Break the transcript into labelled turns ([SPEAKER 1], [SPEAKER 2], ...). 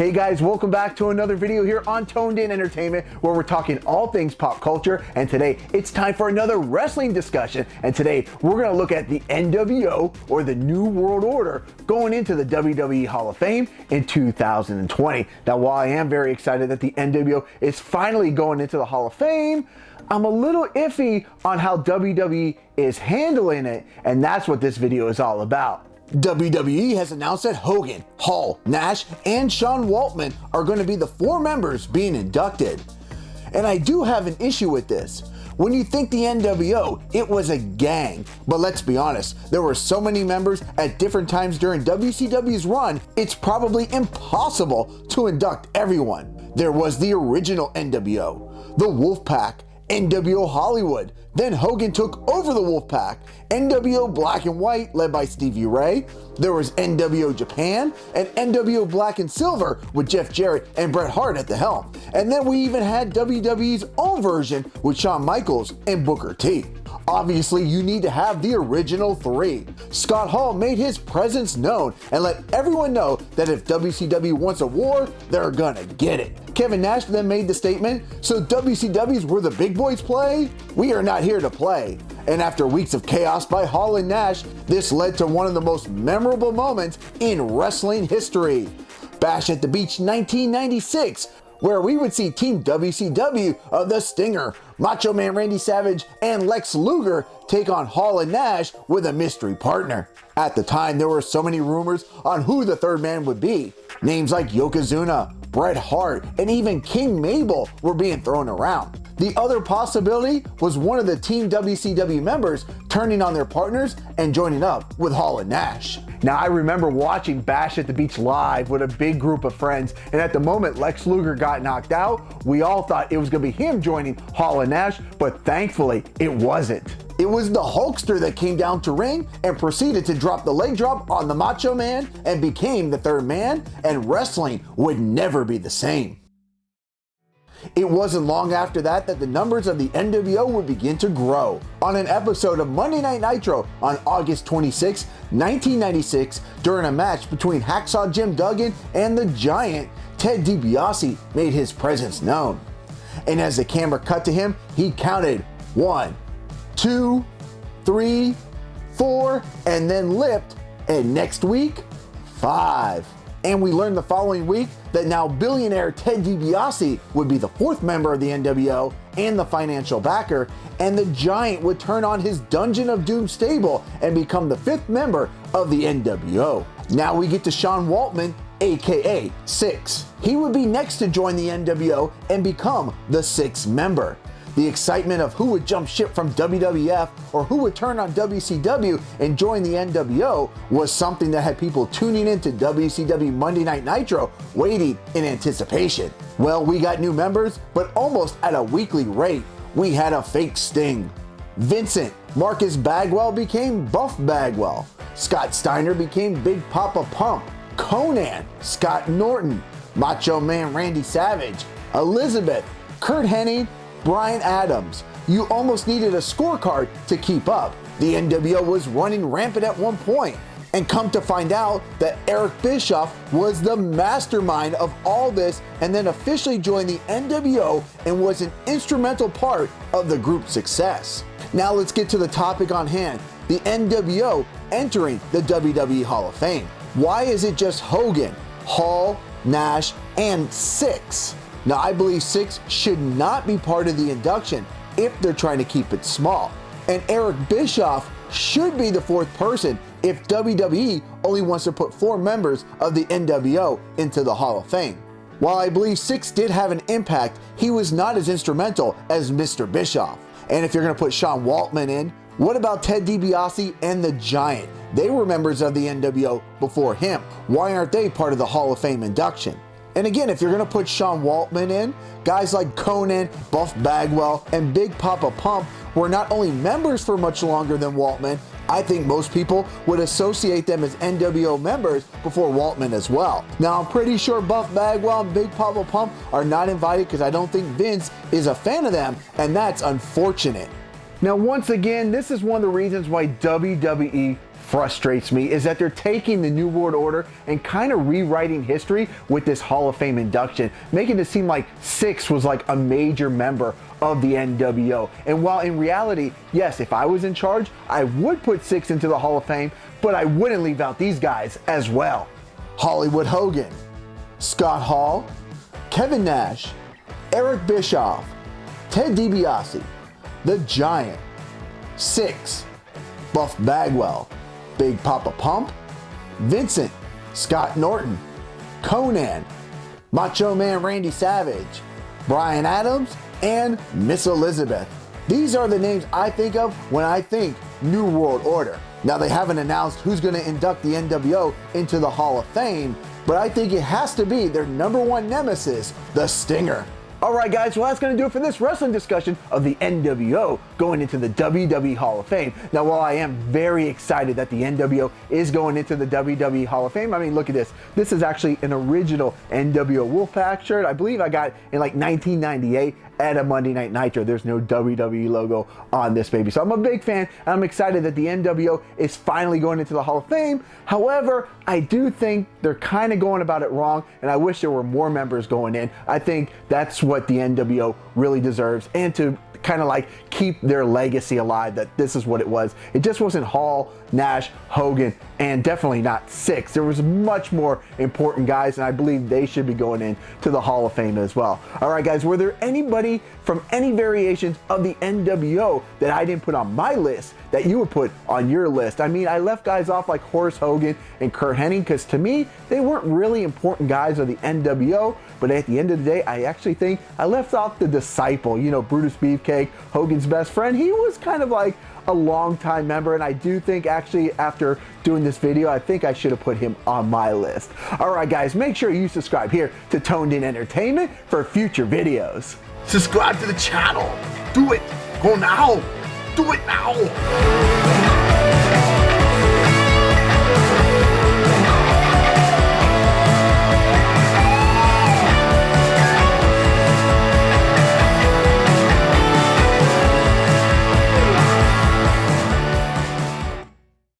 [SPEAKER 1] Hey guys, welcome back to another video here on Toned In Entertainment, where we're talking all things pop culture. And today it's time for another wrestling discussion. And today we're going to look at the nWo, or the New World Order, going into the WWE Hall of Fame in 2020. Now, while I am very excited that the nWo is finally going into the Hall of Fame, I'm a little iffy on how WWE is handling it, and that's what this video is all about. WWE has announced that Hogan, Hall, Nash, and Sean Waltman are going to be the 4 members being inducted. And I do have an issue with this. When you think the nWo, it was a gang. But let's be honest, there were so many members at different times during WCW's run, it's probably impossible to induct everyone. There was the original nWo, the Wolfpack, nWo Hollywood. Then Hogan took over the Wolfpack, nWo Black and White led by Stevie Ray. There was nWo Japan and nWo Black and Silver with Jeff Jarrett and Bret Hart at the helm. And then we even had WWE's own version with Shawn Michaels and Booker T. Obviously, you need to have the original 3. Scott Hall made his presence known and let everyone know that if WCW wants a war, they're gonna get it. Kevin Nash then made the statement, "So WCW's where the big boys play? We are not here to play." And after weeks of chaos by Hall and Nash, this led to one of the most memorable moments in wrestling history. Bash at the Beach 1996, where we would see Team WCW of The Stinger, Macho Man Randy Savage, and Lex Luger take on Hall and Nash with a mystery partner. At the time, there were so many rumors on who the third man would be. Names like Yokozuna, Bret Hart, and even King Mabel were being thrown around. The other possibility was one of the Team WCW members turning on their partners and joining up with Hall and Nash. Now, I remember watching Bash at the Beach live with a big group of friends, and at the moment Lex Luger got knocked out, we all thought it was going to be him joining Hall and Nash, but thankfully it wasn't. It was the Hulkster that came down to ring and proceeded to drop the leg drop on the Macho Man and became the third man, and wrestling would never be the same. It wasn't long after that the numbers of the nWo would begin to grow. On an episode of Monday Night Nitro on August 26, 1996, during a match between Hacksaw Jim Duggan and the Giant, Ted DiBiase made his presence known. And as the camera cut to him, he counted 1, 2, 3, 4, and then lipped, and next week, 5. And we learned the following week that now billionaire Ted DiBiase would be the 4th member of the nWo and the financial backer, and the Giant would turn on his Dungeon of Doom stable and become the 5th member of the nWo. Now we get to Sean Waltman, aka Six. He would be next to join the nWo and become the 6th member. The excitement of who would jump ship from WWF or who would turn on WCW and join the nWo was something that had people tuning into WCW Monday Night Nitro waiting in anticipation. Well, we got new members, but almost at a weekly rate. We had a fake Sting. Vincent Marcus Bagwell became Buff Bagwell. Scott Steiner became Big Papa Pump. Conan Scott Norton. Macho Man Randy Savage. Elizabeth Kurt Hennig. Brian Adams. You almost needed a scorecard to keep up. The nWo was running rampant at one point. And come to find out that Eric Bischoff was the mastermind of all this, and then officially joined the nWo and was an instrumental part of the group's success. Now let's get to the topic on hand, the nWo entering the WWE Hall of Fame. Why is it just Hogan, Hall, Nash, and Six? Now, I believe 6 should not be part of the induction if they're trying to keep it small. And Eric Bischoff should be the 4th person if WWE only wants to put 4 members of the nWo into the Hall of Fame. While I believe 6 did have an impact, he was not as instrumental as Mr. Bischoff. And if you're going to put Sean Waltman in, what about Ted DiBiase and the Giant? They were members of the nWo before him. Why aren't they part of the Hall of Fame induction? And again, if you're going to put Sean Waltman in, guys like Conan, Buff Bagwell, and Big Papa Pump were not only members for much longer than Waltman, I think most people would associate them as nWo members before Waltman as well. Now, I'm pretty sure Buff Bagwell and Big Papa Pump are not invited because I don't think Vince is a fan of them, and that's unfortunate. Now, once again, this is one of the reasons why WWE frustrates me is that they're taking the New World Order and kind of rewriting history with this Hall of Fame induction, making it seem like Syxx was like a major member of the nWo. And while in reality, yes, if I was in charge, I would put Syxx into the Hall of Fame, but I wouldn't leave out these guys as well. Hollywood Hogan, Scott Hall, Kevin Nash, Eric Bischoff, Ted DiBiase, The Giant, Syxx, Buff Bagwell, Big Papa Pump, Vincent, Scott Norton, Conan, Macho Man Randy Savage, Bryan Adams, and Miss Elizabeth. These are the names I think of when I think New World Order. Now, they haven't announced who's going to induct the nWo into the Hall of Fame, but I think it has to be their #1 nemesis, the Stinger. Alright guys, well that's going to do it for this wrestling discussion of the nWo going into the WWE Hall of Fame. Now while I am very excited that the nWo is going into the WWE Hall of Fame, I mean look at this. This is actually an original nWo Wolfpack shirt. I believe I got it in like 1998 at a Monday Night Nitro. There's no WWE logo on this baby. So I'm a big fan and I'm excited that the nWo is finally going into the Hall of Fame. However, I do think they're kind of going about it wrong and I wish there were more members going in. I think that's what the nWo really deserves, and to kind of like keep their legacy alive, that this is what it was. It just wasn't Hall, Nash, Hogan, and definitely not Syxx. There was much more important guys, and I believe they should be going in to the Hall of Fame as well. All right, guys, were there anybody from any variations of the nWo that I didn't put on my list that you would put on your list? I mean, I left guys off like Horace Hogan and Curt Hennig because to me, they weren't really important guys of the nWo, but at the end of the day, I actually think I left off the disciple, you know, Brutus Beefcake, Hogan's best friend. He was kind of like a long-time member, and I do think actually after doing this video, I think I should have put him on my list. All right, guys, make sure you subscribe here to Toned In Entertainment for future videos.
[SPEAKER 2] Subscribe to the channel. Do it. Go now. Do it now.